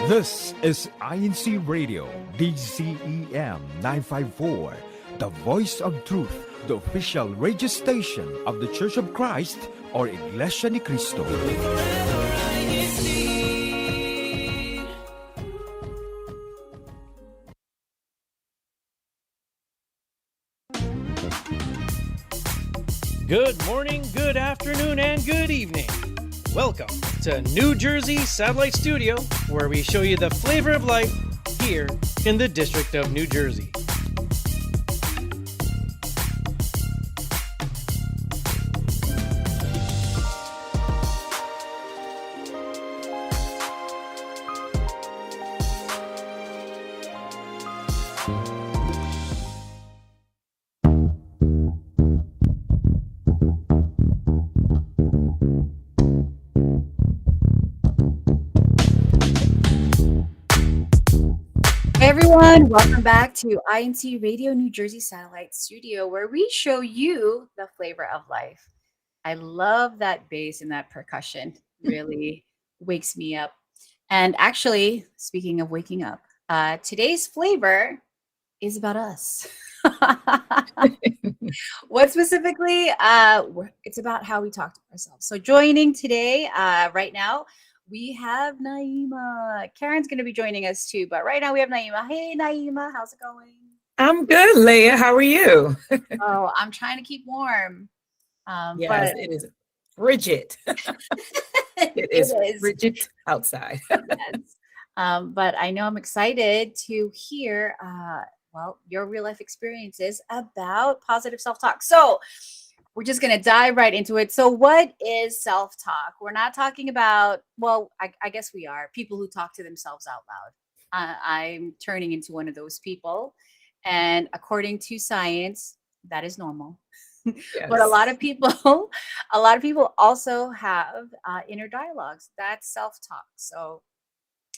This is INCRadio, DCEM 954, the voice of truth, the official radio station of the Church of Christ, or Iglesianicristo. Good morning, good afternoon, and good evening. Welcome to New Jersey Satellite Studio, where we show you the flavor of life here in the District of New Jersey. Everyone, welcome back to INCRadio New Jersey Satellite Studio, where we show you the flavor of life. I love that bass and that percussion. Really wakes me up. And actually, speaking of waking up, today's flavor is about us. What specifically? It's about how we talk to ourselves. So joining today, right now, we have Naima. Karen's going to be joining us too, but right now we have Naima. Hey, Naima, how's it going? I'm good, Leah. How are you? Oh, I'm trying to keep warm. Yes, but it is frigid. It is frigid outside. Yes. But I know I'm excited to hear, your real life experiences about positive self-talk. So we're just going to dive right into it. So what is self-talk? We're not talking about, I guess we are, people who talk to themselves out loud. I'm turning into one of those people. And according to science, that is normal. Yes. But a lot of people also have inner dialogues. That's self-talk. So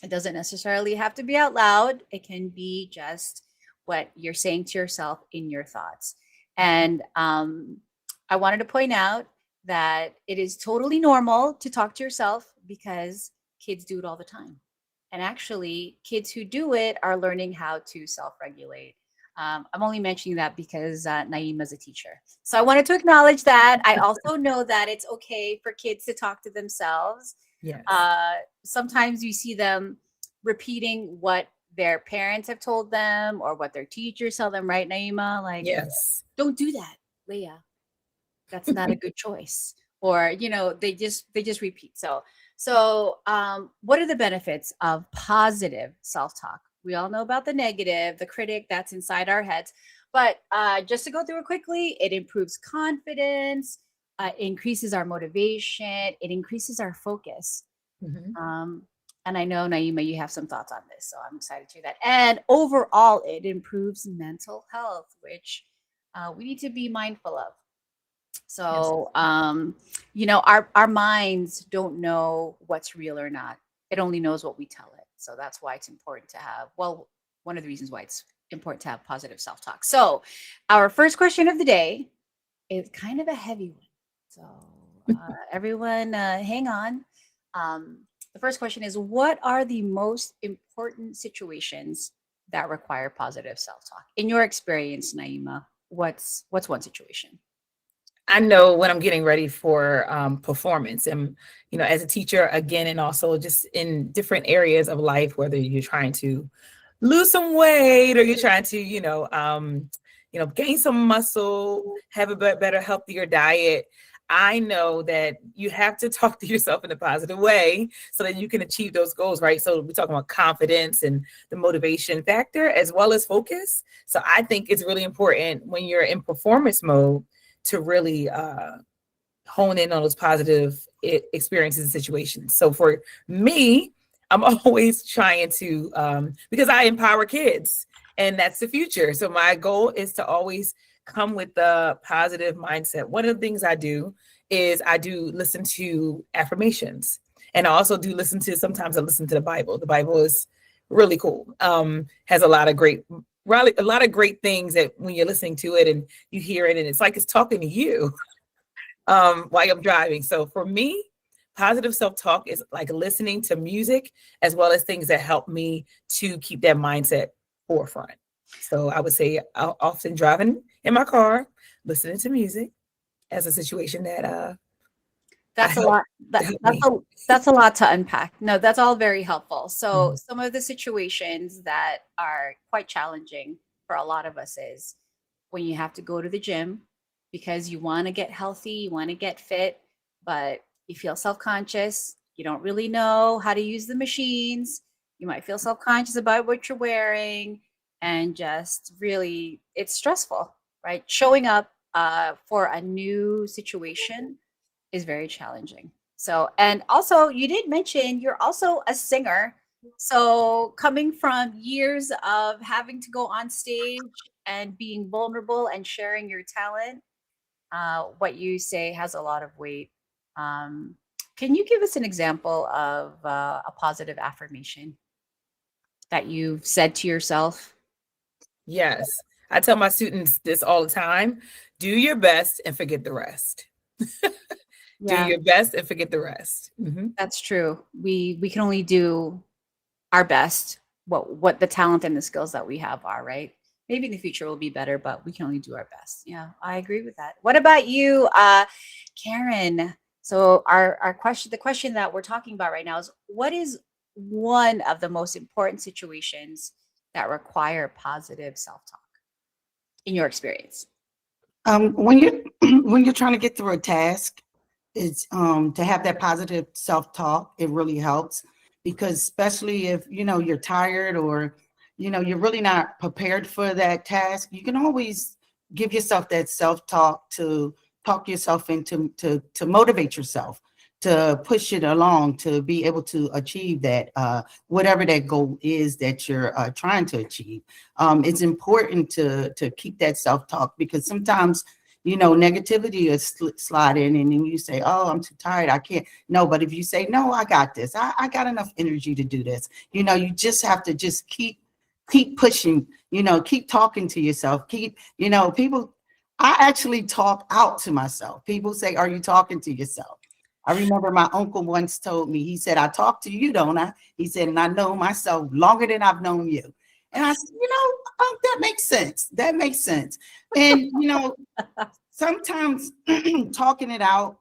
it doesn't necessarily have to be out loud. It can be just what you're saying to yourself in your thoughts. And I wanted to point out that it is totally normal to talk to yourself because kids do it all the time. And actually, kids who do it are learning how to self-regulate. I'm only mentioning that because Naima is a teacher. So I wanted to acknowledge that. I also know that it's okay for kids to talk to themselves. Yes. Sometimes you see them repeating what their parents have told them or what their teachers tell them, right, Naima? Like, yes, don't do that, Leah. That's not a good choice. Or, they just repeat. So what are the benefits of positive self-talk? We all know about the negative, the critic that's inside our heads. But just to go through it quickly, it improves confidence, increases our motivation, it increases our focus. Mm-hmm. And I know, Naima, you have some thoughts on this, so I'm excited to hear that. And overall, it improves mental health, which we need to be mindful of. So, yes. Our minds don't know what's real or not. It only knows what we tell it. So that's why it's important to have, one of the reasons why it's important to have positive self-talk. So our first question of the day is kind of a heavy one. So everyone hang on. The first question is, what are the most important situations that require positive self-talk? In your experience, Naima, what's one situation? I know when I'm getting ready for performance and, as a teacher, again, and also just in different areas of life, whether you're trying to lose some weight or you're trying to, gain some muscle, have a better, healthier diet. I know that you have to talk to yourself in a positive way so that you can achieve those goals, right? So we're talking about confidence and the motivation factor as well as focus. So I think it's really important when you're in performance mode to really hone in on those positive experiences and situations. So for me, I'm always trying to, because I empower kids and that's the future. So my goal is to always come with the positive mindset. One of the things I do is I do listen to affirmations, and I also do sometimes I listen to the Bible. The Bible is really cool. Has a lot of great things that when you're listening to it and you hear it and it's like it's talking to you while I'm driving. So for me, positive self-talk is like listening to music as well as things that help me to keep that mindset forefront. So I would say I'll often driving in my car, listening to music as a situation that That's a lot. help me. That's a lot to unpack. No, that's all very helpful. So some of the situations that are quite challenging for a lot of us is when you have to go to the gym because you want to get healthy, you want to get fit, but you feel self-conscious. You don't really know how to use the machines. You might feel self-conscious about what you're wearing, and just really, it's stressful, right? Showing up for a new situation is very challenging. So, and also you did mention you're also a singer. So coming from years of having to go on stage and being vulnerable and sharing your talent, what you say has a lot of weight. Can you give us an example of a positive affirmation that you've said to yourself? Yes. I tell my students this all the time. Do your best and forget the rest. Do your best and forget the rest. That's true. We can only do our best, what the talent and the skills that we have are, right? Maybe in the future will be better, but we can only do our best. Yeah, I agree with that. What about you, Karen? So the question that we're talking about right now is, what is one of the most important situations that require positive self-talk in your experience? When you're when you're trying to get through a task, it's to have that positive self-talk. It really helps, because especially if you're tired, or you're really not prepared for that task, you can always give yourself that self-talk to talk yourself into to motivate yourself, to push it along, to be able to achieve that whatever that goal is that you're trying to achieve. It's important to keep that self-talk, because sometimes negativity is slide in, and then you say, oh, I'm too tired, I can't. No, but if you say, no, I got this, I got enough energy to do this, you just have to just keep pushing, keep talking to yourself, people. I actually talk out to myself. People say, are you talking to yourself? I remember my uncle once told me, he said, I talk to you, don't I? He said, and I know myself longer than I've known you. And I said, that makes sense. That makes sense. And, sometimes talking it out,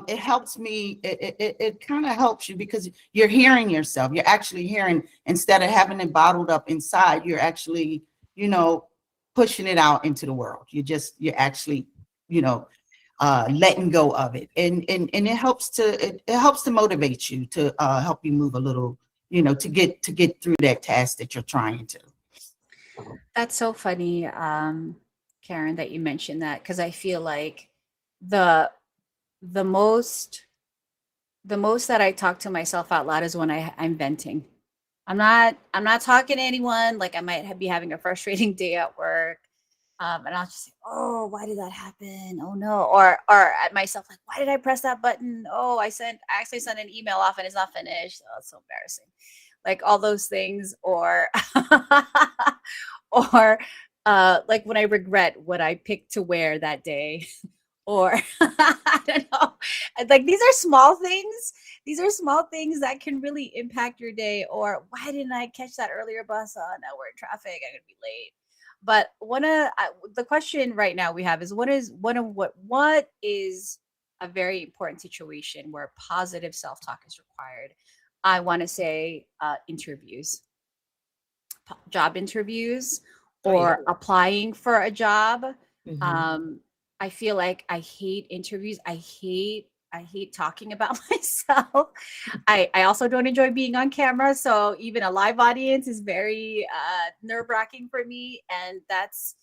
it helps me. It kind of helps you, because you're hearing yourself. You're actually hearing, instead of having it bottled up inside, you're actually, pushing it out into the world. You're actually, letting go of it. And it helps to motivate you, to help you move a little, to get through that task that you're trying to. That's so funny, Karen, that you mentioned that, because I feel like the most that I talk to myself out loud is when I'm venting. I'm not talking to anyone. Like, I might be having a frustrating day at work, and I'll just say, oh, why did that happen? Oh no. Or at myself, like, why did I press that button? Oh, I actually sent an email off and it's not finished. Oh, it's so embarrassing. Like, all those things. Or or like when I regret what I picked to wear that day. Or I don't know. Like, these are small things. These are small things that can really impact your day. Or, why didn't I catch that earlier bus? Oh, now we're in traffic, I'm gonna be late. But the question right now we have is, what is a very important situation where positive self-talk is required? I want to say interviews, job interviews, or applying for a job. I feel like I hate interviews. I hate talking about myself. I also don't enjoy being on camera. So even a live audience is very nerve-wracking for me. And that's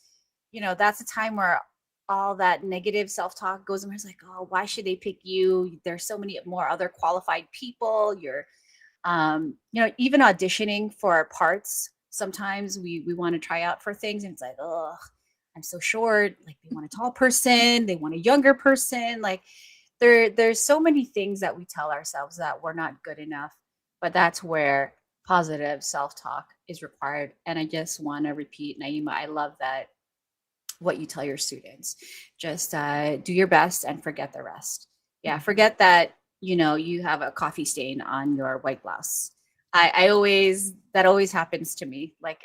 a time where all that negative self-talk goes in. It's like, oh, why should they pick you? There's so many more other qualified people. You're, even auditioning for parts. Sometimes we want to try out for things, and it's like, oh, I'm so short. Like, they want a tall person, they want a younger person. Like, there's so many things that we tell ourselves that we're not good enough, but that's where positive self-talk is required. And I just want to repeat, Naima, I love that, what you tell your students, just do your best and forget the rest. Yeah, forget that you have a coffee stain on your white blouse. That always happens to me. Like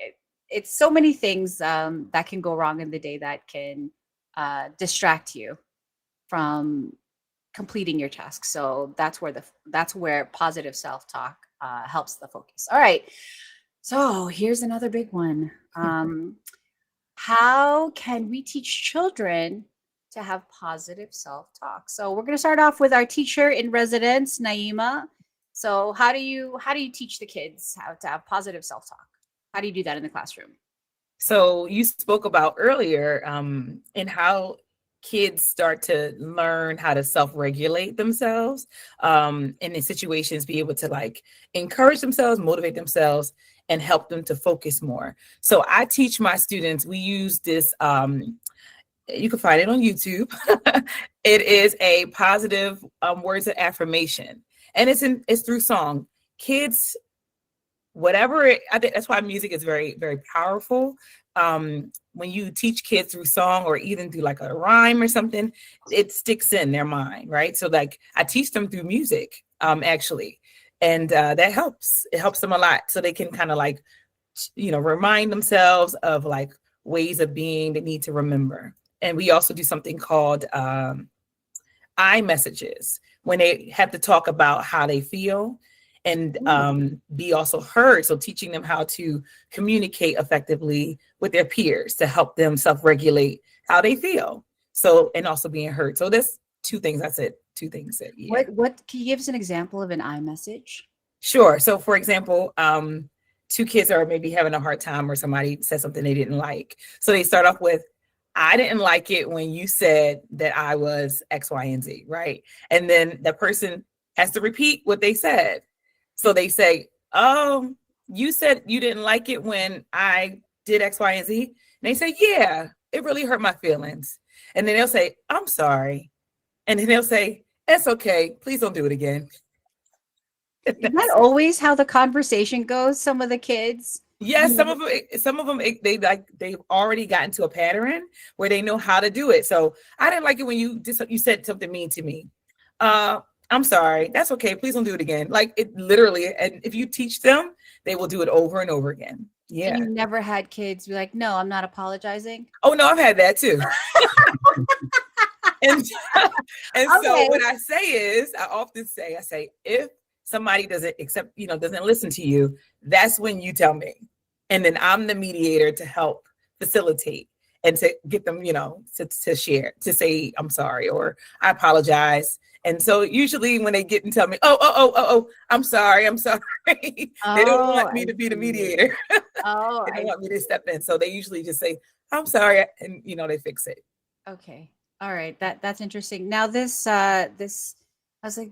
it's so many things that can go wrong in the day that can distract you from completing your task. So that's where positive self-talk helps the focus. All right. So here's another big one. How can we teach children to have positive self-talk? So we're going to start off with our teacher in residence, Naima. So how do you teach the kids how to have positive self-talk? How do you do that in the classroom? So you spoke about earlier in how kids start to learn how to self-regulate themselves in situations, be able to like encourage themselves, motivate themselves, and help them to focus more. So I teach my students, we use this, you can find it on YouTube. It is a positive words of affirmation. And it's through song. Kids, I think that's why music is very, very powerful. When you teach kids through song or even through like a rhyme or something, it sticks in their mind, right? So like I teach them through music, actually. And that helps. It helps them a lot. So they can kind of like, remind themselves of like ways of being they need to remember. And we also do something called I messages, when they have to talk about how they feel and be also heard. So teaching them how to communicate effectively with their peers to help them self-regulate how they feel. So, and also being heard. So that's two things I said. Yeah. What can you give us an example of an iMessage? Sure. So for example, two kids are maybe having a hard time or somebody said something they didn't like. So they start off with, I didn't like it when you said that I was X, Y, and Z, right? And then the person has to repeat what they said. So they say, oh, you said you didn't like it when I did X, Y, and Z. And they say, yeah, it really hurt my feelings. And then they'll say, I'm sorry. And then they'll say, it's okay. Please don't do it again. Is that always how the conversation goes? Some of the kids? Yes, some of them, they've already gotten to a pattern where they know how to do it. So I didn't like it when you said something mean to me. I'm sorry. That's okay. Please don't do it again. Like it literally, and if you teach them, they will do it over and over again. Yeah. And you never had kids be like, no, I'm not apologizing. Oh no, I've had that too. and Okay. So what I say is, I say, if somebody doesn't listen to you, that's when you tell me. And then I'm the mediator to help facilitate and to get them, to share, to say, I'm sorry, or I apologize. And so usually when they get and tell me, oh, I'm sorry. They don't want me to be the mediator. They don't want me to step in. So they usually just say, I'm sorry. And, they fix it. Okay. All right. That's interesting. Now this, I was like,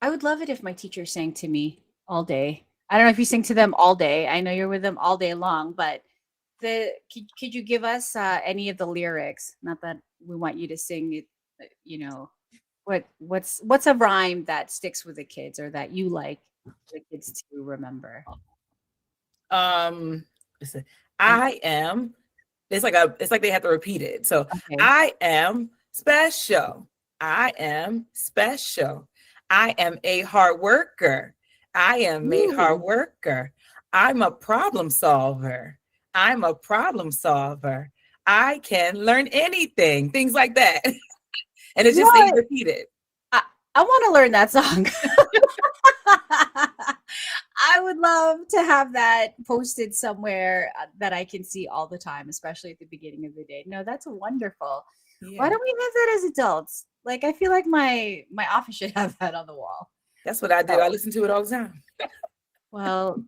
I would love it if my teacher sang to me all day. I don't know if you sing to them all day. I know you're with them all day long, but could you give us any of the lyrics? Not that we want you to sing it, what's a rhyme that sticks with the kids or that you like the kids to remember? Listen, I am. It's like they have to repeat it. So Okay. I am special. I am special. I am a hard worker. I am a hard worker. I'm a problem solver. I'm a problem solver. I can learn anything. Things like that. And it's just they repeat it. I want to learn that song. I would love to have that posted somewhere that I can see all the time, especially at the beginning of the day. No, that's wonderful. Yeah. Why don't we have that as adults? Like, I feel like my office should have that on the wall. That's what I do. I listen to it all the time. Well,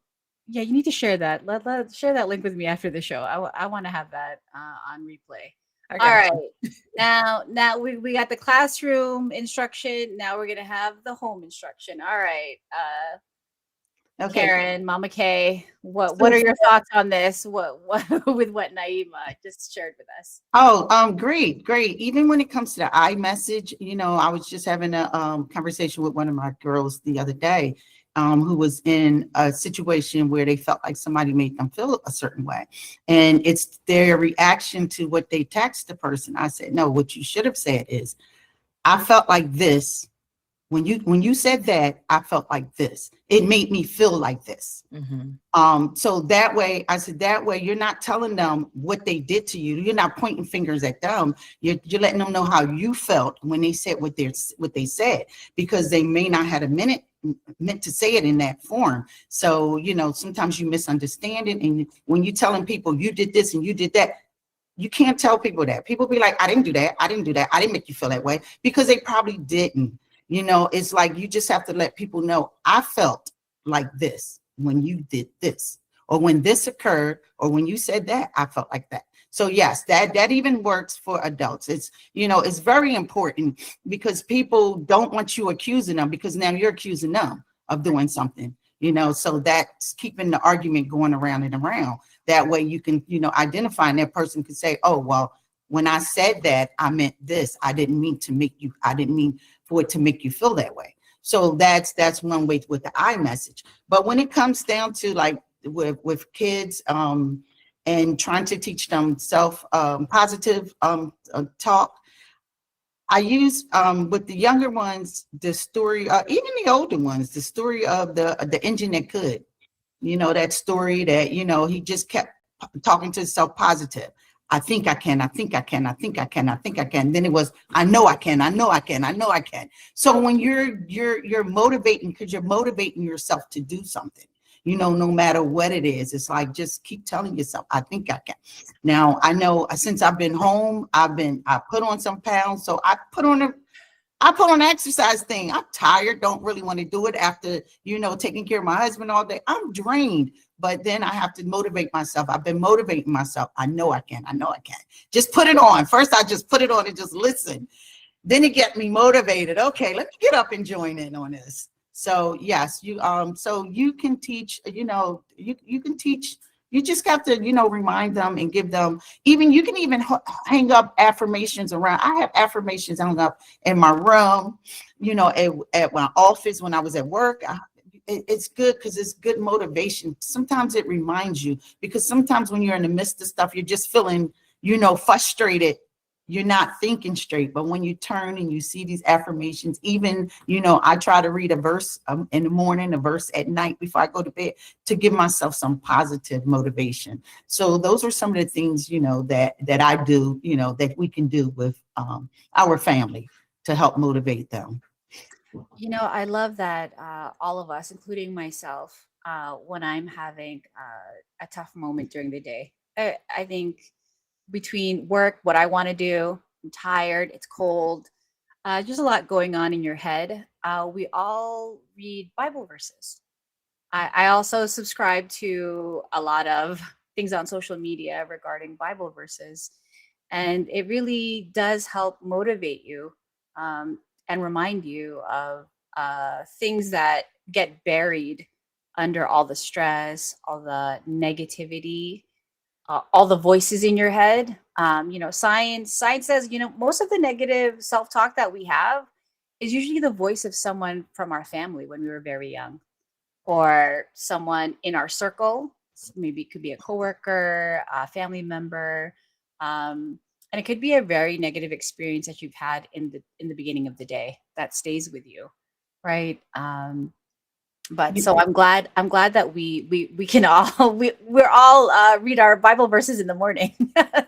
yeah, you need to share that. Let's share that link with me after the show. I want to have that on replay. All right. Now we got the classroom instruction. Now we're going to have the home instruction. All right. Okay. Karen, Mama Kay, what are your thoughts on this? What with what Naima just shared with us? Oh, great. Even when it comes to the iMessage, I was just having a conversation with one of my girls the other day, who was in a situation where they felt like somebody made them feel a certain way. And it's their reaction to what they text the person. I said, no, what you should have said is, I felt like this when you said that, I felt like this. It made me feel like this. So that way, I said, that way you're not telling them what they did to you. You're not pointing fingers at them. You're letting them know how you felt when they said what they said, because they may not have meant to say it in that form. So, sometimes you misunderstand it. And when you're telling people you did this and you did that, you can't tell people that. People be like, I didn't do that. I didn't do that. I didn't make you feel that way, because they probably didn't. It's like, you just have to let people know, I felt like this when you did this, or when this occurred, or when you said that, I felt like that. So yes, that even works for adults. It's, it's very important, because people don't want you accusing them, because now you're accusing them of doing something, so that's keeping the argument going around and around. That way you can, identify, and that person can say, oh, well, when I said that, I meant this. I didn't mean for it to make you feel that way. So that's one way with the I message. But when it comes down to, like, with kids, and trying to teach them positive talk, I use with the younger ones the story, even the older ones, the story of the engine that could. That story that, he just kept talking to himself positive. I think I can, I think I can, I think I can, I think I can. Then it was, I know I can, I know I can, I know I can. So when you're motivating, because you're motivating yourself to do something, no matter what it is, it's like, just keep telling yourself, I think I can. Now, I know since I've been home, I put on some pounds. So I put on an exercise thing. I'm tired, don't really want to do it after, taking care of my husband all day. I'm drained, but then I have to motivate myself. I've been motivating myself. I know I can. I know I can. Just put it on. First, I just put it on and just listen. Then it get me motivated. Okay, let me get up and join in on this. So yes, so you can teach, you can teach. You just have to, remind them and give them, you can even hang up affirmations around. I have affirmations hung up in my room, at my office when I was at work. It's good, because it's good motivation. Sometimes it reminds you, because sometimes when you're in the midst of stuff, you're just feeling, frustrated. You're not thinking straight. But when you turn and you see these affirmations, even, I try to read a verse in the morning, a verse at night before I go to bed, to give myself some positive motivation. So those are some of the things, that I do, that we can do with our family to help motivate them. I love that all of us, including myself, when I'm having a tough moment during the day, I think between work, what I want to do, I'm tired, it's cold, just a lot going on in your head. We all read Bible verses. I also subscribe to a lot of things on social media regarding Bible verses. And it really does help motivate you and remind you of things that get buried under all the stress, all the negativity, all the voices in your head. Science says, most of the negative self-talk that we have is usually the voice of someone from our family when we were very young, or someone in our circle. Maybe it could be a coworker, a family member, and it could be a very negative experience that you've had in the beginning of the day that stays with you, right? But so I'm glad that we can all we're all read our Bible verses in the morning.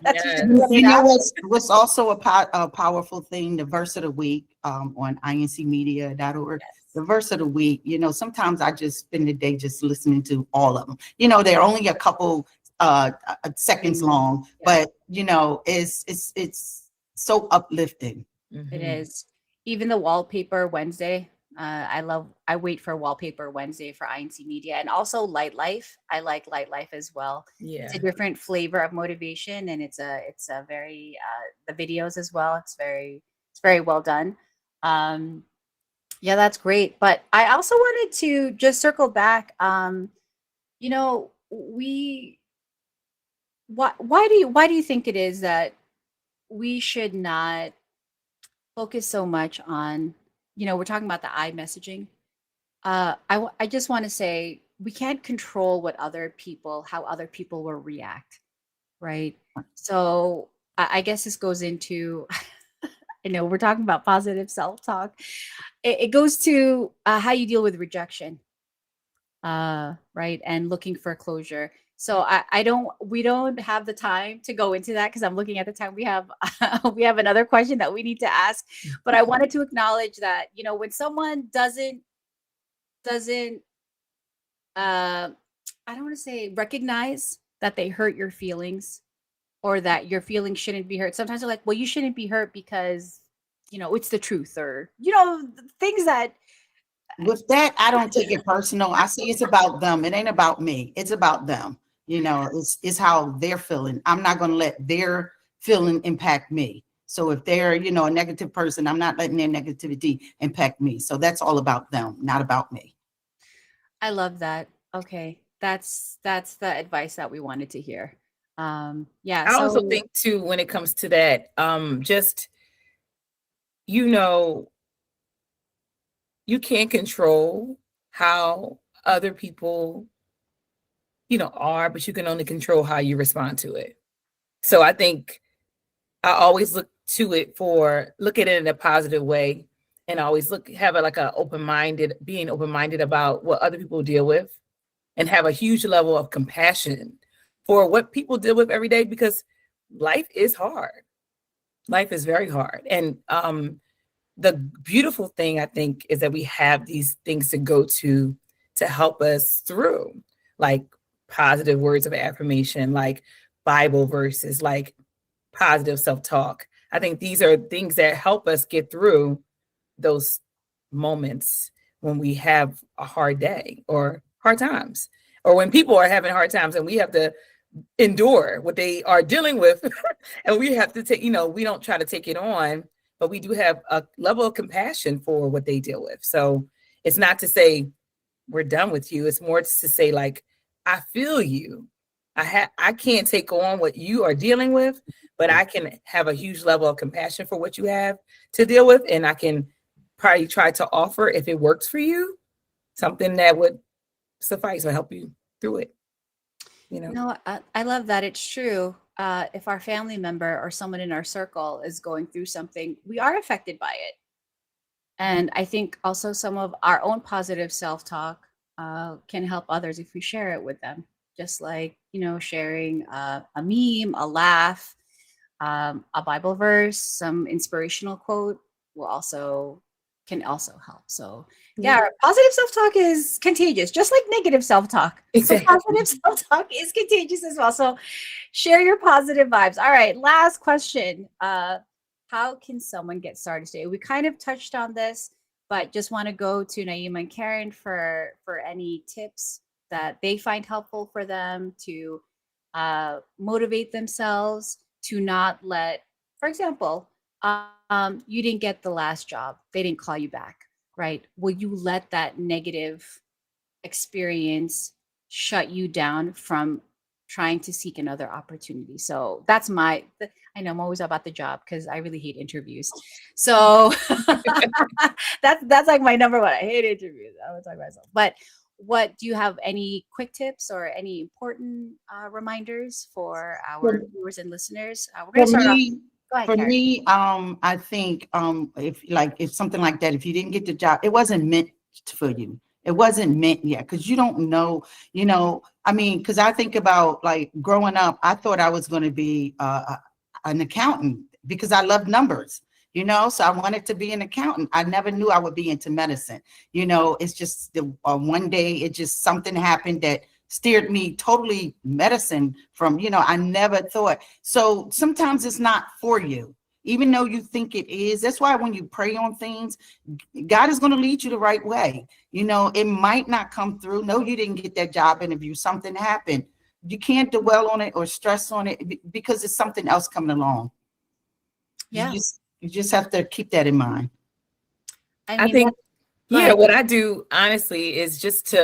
Yes. What's also a powerful thing, the verse of the week on INCmedia.org. Yes. The verse of the week, sometimes I just spend the day just listening to all of them. They're only a couple seconds long, but it's so uplifting. It is. Even the Wallpaper Wednesday. I wait for Wallpaper Wednesday for INC Media, and also Light Life. I like Light Life as well. Yeah. It's a different flavor of motivation, and it's a very the videos as well. It's very well done. Yeah, that's great. But I also wanted to just circle back. Why do you think it is that we should not focus so much on, we're talking about the I messaging. I just want to say, we can't control how other people will react, right? So I guess this goes into, I know we're talking about positive self-talk. It goes to how you deal with rejection, right? And looking for closure. So we don't have the time to go into that because I'm looking at the time we have. We have another question that we need to ask, but I wanted to acknowledge that, when someone doesn't, I don't want to say recognize that they hurt your feelings or that your feelings shouldn't be hurt. Sometimes they're like, well, you shouldn't be hurt because, it's the truth, or, things that. With that, I don't take it personal. I say it's about them. It ain't about me. It's about them. It's how they're feeling. I'm not going to let their feeling impact me. So if they're, a negative person, I'm not letting their negativity impact me. So that's all about them, not about me. I love that. Okay. That's the advice that we wanted to hear. Yeah. I also think too, when it comes to that, just, you can't control how other people, are, but you can only control how you respond to it. So I think I always look at it in a positive way, and always have being open-minded about what other people deal with, and have a huge level of compassion for what people deal with every day, because life is hard. Life is very hard. And the beautiful thing, I think, is that we have these things to go to help us through, like positive words of affirmation, like Bible verses, like positive self-talk. I think these are things that help us get through those moments when we have a hard day or hard times, or when people are having hard times and we have to endure what they are dealing with. And we have to take, we don't try to take it on, but we do have a level of compassion for what they deal with. So it's not to say we're done with you. It's more to say, like, I feel you. I can't take on what you are dealing with, but I can have a huge level of compassion for what you have to deal with. And I can probably try to offer, if it works for you, something that would suffice or help you through it. No, I love that. It's true. If our family member or someone in our circle is going through something, we are affected by it. And I think also some of our own positive self-talk can help others if we share it with them. Just like, sharing a meme, a laugh, a Bible verse, some inspirational quote can also help. So yeah, positive self-talk is contagious, just like negative self-talk. Exactly. So positive self-talk is contagious as well. So share your positive vibes. All right, last question. How can someone get started today? We kind of touched on this, but just want to go to Naima and Karen for any tips that they find helpful for them to motivate themselves to not let, for example, you didn't get the last job. They didn't call you back, right? Will you let that negative experience shut you down from trying to seek another opportunity? So that's I know I'm always about the job because I really hate interviews. So that's like my number one. I hate interviews. I would talk about myself. But do you have any quick tips or any important reminders for our viewers and listeners? We're going to start off. Go ahead, Karen. Me, I think if something like that, if you didn't get the job, it wasn't meant for you. It wasn't meant yet, because you don't know, because I think about, like, growing up, I thought I was going to be an accountant because I love numbers, so I wanted to be an accountant. I never knew I would be into medicine. It's just one day, something happened that steered me totally medicine from, I never thought. So sometimes it's not for you, even though you think it is. That's why when you pray on things, God is going to lead you the right way. It might not come through. No, you didn't get that job interview. Something happened. You can't dwell on it or stress on it because it's something else coming along. Yeah. You just have to keep that in mind. I think, what I do honestly is just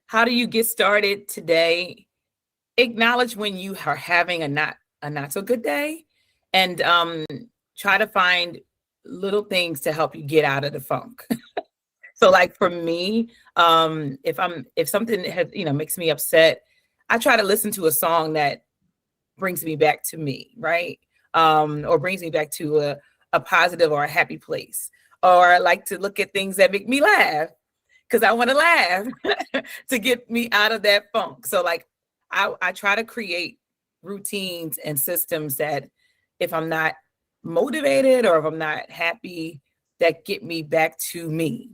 how do you get started today? Acknowledge when you are having a not so good day, and try to find little things to help you get out of the funk. So, like, for me, if something has, makes me upset, I try to listen to a song that brings me back to me, right? Or brings me back to a positive or a happy place. Or I like to look at things that make me laugh because I want to laugh to get me out of that funk. So like I try to create routines and systems that if I'm not motivated or if I'm not happy, that get me back to me.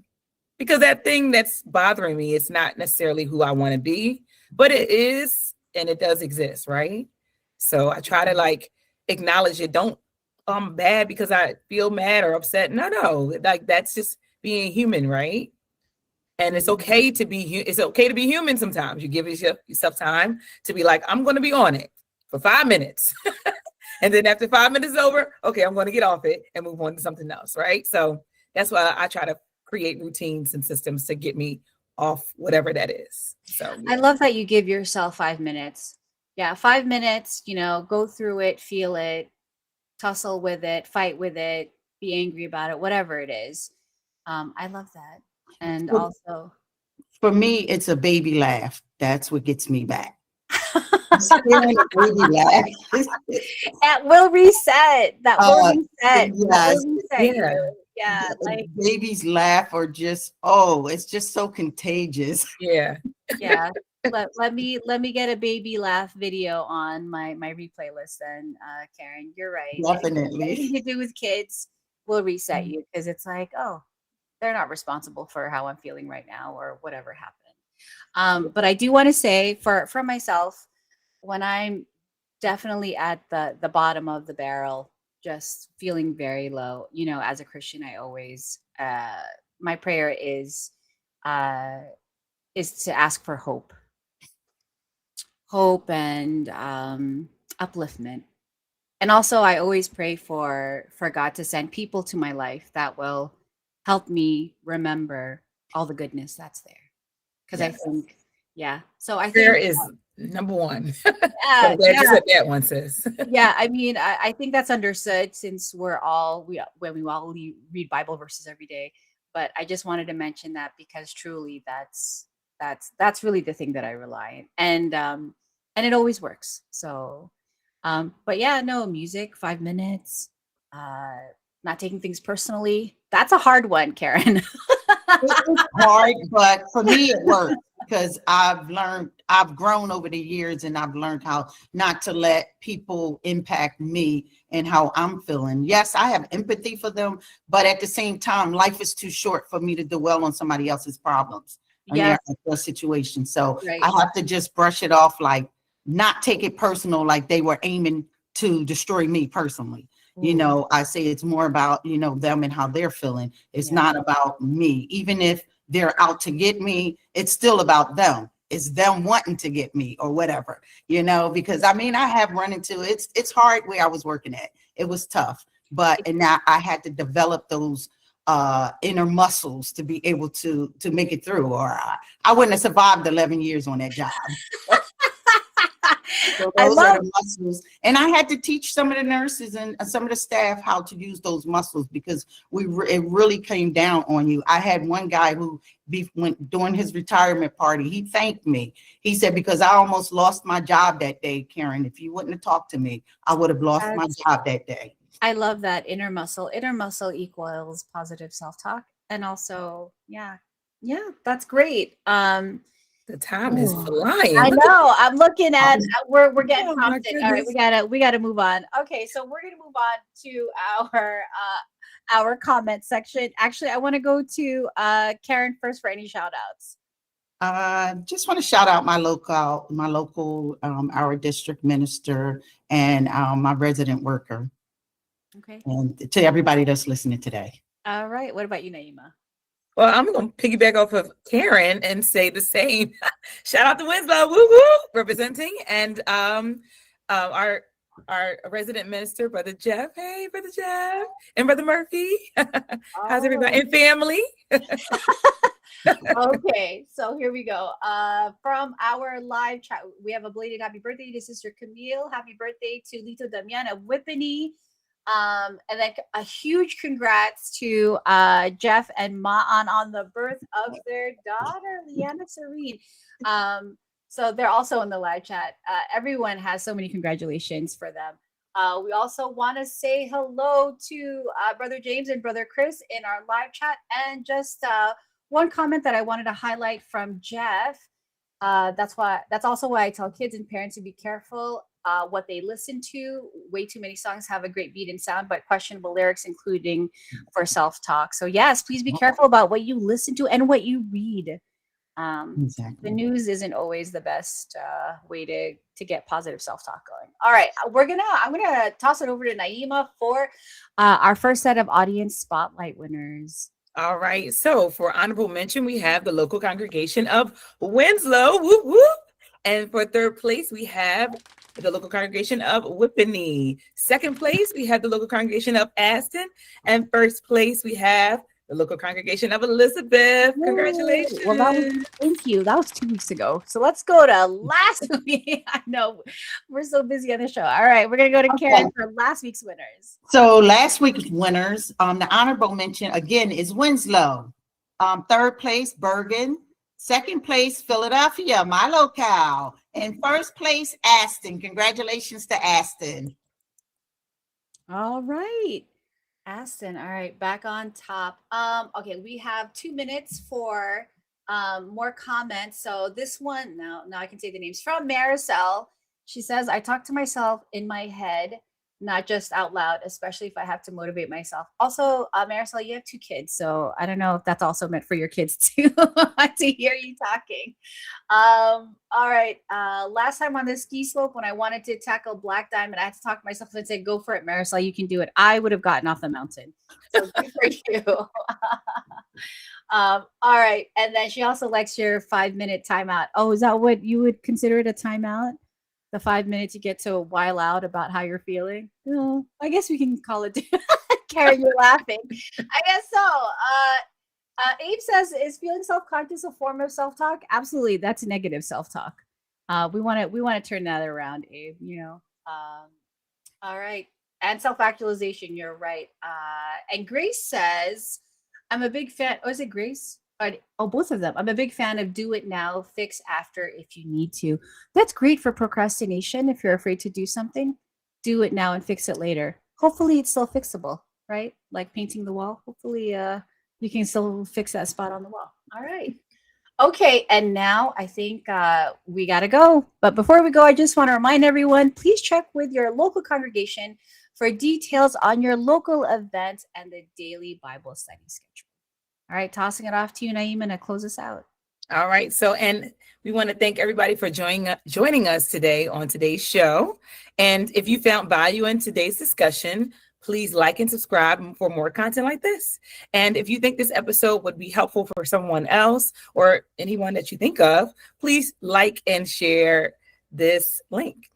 Because that thing that's bothering me is not necessarily who I want to be, but it is, and it does exist, right? So I try to like acknowledge it. Don't I'm bad because I feel mad or upset. No, like that's just being human, right? And it's okay to be human sometimes. You give yourself time to be like, I'm going to be on it for 5 minutes. And then after 5 minutes is over, okay, I'm going to get off it and move on to something else, right? So that's why I try to create routines and systems to get me off whatever that is. So yeah. I love that you give yourself 5 minutes. Yeah, 5 minutes, go through it, feel it, tussle with it, fight with it, be angry about it, whatever it is. I love that. And also for me, it's a baby laugh. That's what gets me back. Baby laugh. That will reset. That will reset. Yes. Yeah. Like babies laugh or just, it's just so contagious. Yeah. Yeah. Let me get a baby laugh video on my replay list then, Karen. You're right. Definitely. Anything to do with kids will reset you because it's like, they're not responsible for how I'm feeling right now or whatever happened. But I do want to say for myself, when I'm definitely at the bottom of the barrel, just feeling very low, as a Christian, I always my prayer is to ask for hope and upliftment. And also I always pray for God to send people to my life that will help me remember all the goodness that's there. Because I think, so I think prayer is number one. I'm glad you said that one, sis. Yeah, I mean, I think that's understood since we all read Bible verses every day. But I just wanted to mention that because truly that's really the thing that I rely on, and it always works. So, but yeah, no, music, 5 minutes, not taking things personally. That's a hard one, Karen. It's hard, but for me it works because I've grown over the years and I've learned how not to let people impact me and how I'm feeling. Yes, I have empathy for them, but at the same time, life is too short for me to dwell on somebody else's problems and their situation. So I have to just brush it off, like not take it personal, like they were aiming to destroy me personally. I say it's more about, them and how they're feeling. It's not about me. Even if they're out to get me, it's still about them. It's them wanting to get me or whatever, because I have run into it's hard where I was working at. It was tough, and now I had to develop those inner muscles to be able to make it through, or I wouldn't have survived 11 years on that job. So those are the muscles. And I had to teach some of the nurses and some of the staff how to use those muscles because it really came down on you. I had one guy who went during his retirement party. He thanked me. He said, because I almost lost my job that day, Karen. If you wouldn't have talked to me, I would have lost my job that day. I love that inner muscle. Inner muscle equals positive self-talk. And also, that's great. The time is flying. I know. I'm looking at we're getting prompted. All right, we gotta move on. Okay, so we're gonna move on to our comment section. Actually, I want to go to Karen first for any shout outs. Just want to shout out my local our district minister and my resident worker. Okay. And to everybody that's listening today. All right. What about you, Naima? Well, I'm going to piggyback off of Karen and say the same. Shout out to Winslow, woo woo, representing, and our resident minister, Brother Jeff. Hey, Brother Jeff, and Brother Murphy. How's everybody? And family. Okay, so here we go. From our live chat, we have a belated happy birthday to Sister Camille. Happy birthday to Lito Damian of Whippany. And then a huge congrats to Jeff and Ma'an on the birth of their daughter, Leanna Serene. So they're also in the live chat. Everyone has so many congratulations for them. We also want to say hello to Brother James and Brother Chris in our live chat. And just one comment that I wanted to highlight from Jeff. That's also why I tell kids and parents to be careful what they listen to. Way too many songs have a great beat and sound, but questionable lyrics, including for self-talk. So yes, please be careful about what you listen to and what you read. Exactly. The news isn't always the best way to get positive self-talk going. All right, I'm gonna toss it over to Naima for our first set of audience spotlight winners. All right. So for honorable mention, we have the local congregation of Winslow. Whoop, whoop. And for third place, we have the local congregation of Whippany. Second place, we have the local congregation of Aston. And first place, we have the local congregation of Elizabeth. Congratulations. Well, thank you. That was 2 weeks ago. So let's go to last week. I know we're so busy on the show. All right, we're going to go to Karen for last week's winners. So last week's winners, the honorable mention again is Winslow. Third place, Bergen. Second place, Philadelphia, my locale. And first place, Aston. Congratulations to Aston. All right. Aston, all right, back on top. Okay, we have 2 minutes for more comments. So this one, now I can say the names, from Marisol. She says, I talk to myself in my head, not just out loud, especially if I have to motivate myself. Also, Marisol, you have 2 kids, so I don't know if that's also meant for your kids too, to hear you talking. All right, last time on the ski slope, when I wanted to tackle Black Diamond, I had to talk to myself and say, go for it, Marisol, you can do it. I would have gotten off the mountain. So good for you. All right, and then she also likes your 5-minute timeout. Oh, is that what you would consider it, a timeout? The 5 minutes you get to while out about how you're feeling? No, I guess we can call it. Karen, you're laughing. I guess so. Abe says, is feeling self-conscious a form of self-talk? Absolutely. That's negative self-talk. We want to turn that around, Abe, you know. All right. And self-actualization, you're right. And Grace says, I'm a big fan. Oh, is it Grace? Both of them. I'm a big fan of do it now, fix after if you need to. That's great for procrastination. If you're afraid to do something, do it now and fix it later. Hopefully it's still fixable, right? Like painting the wall. Hopefully you can still fix that spot on the wall. All right. Okay, and now I think we got to go. But before we go, I just want to remind everyone, please check with your local congregation for details on your local events and the daily Bible study schedule. All right, tossing it off to you, Naima, to close us out. All right. So, and we want to thank everybody for joining us today on today's show. And if you found value in today's discussion, please like and subscribe for more content like this. And if you think this episode would be helpful for someone else or anyone that you think of, please like and share this link.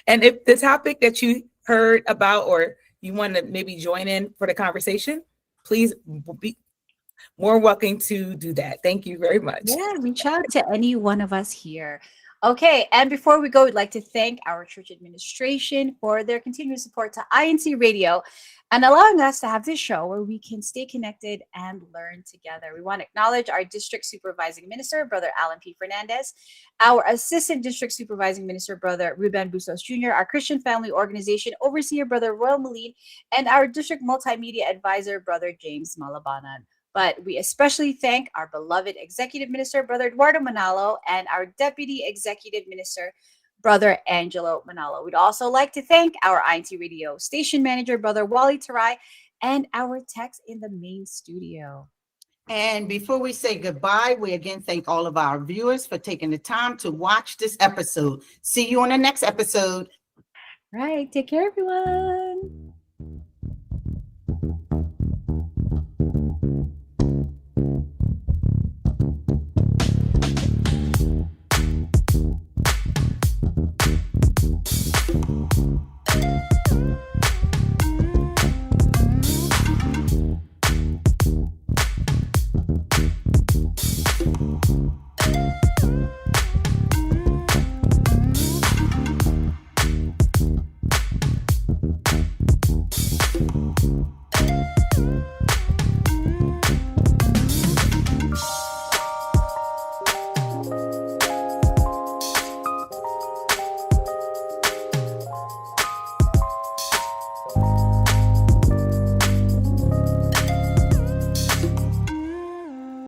And if the topic that you heard about or you want to maybe join in for the conversation, please be more welcome to do that. Thank you very much. Yeah, reach out to any one of us here. Okay, and before we go, we'd like to thank our church administration for their continued support to INCRadio and allowing us to have this show where we can stay connected and learn together. We want to acknowledge our district supervising minister, Brother Alan P. Fernandez, our assistant district supervising minister, Brother Ruben Bustos Jr., our Christian Family Organization overseer, Brother Royal Moline, and our district multimedia advisor, Brother James Malabanan. But we especially thank our beloved Executive Minister, Brother Eduardo Manalo, and our Deputy Executive Minister, Brother Angelo Manalo. We'd also like to thank our INCRadio station manager, Brother Wally Tarai, and our techs in the main studio. And before we say goodbye, we again thank all of our viewers for taking the time to watch this episode. See you on the next episode. Right. Take care, everyone.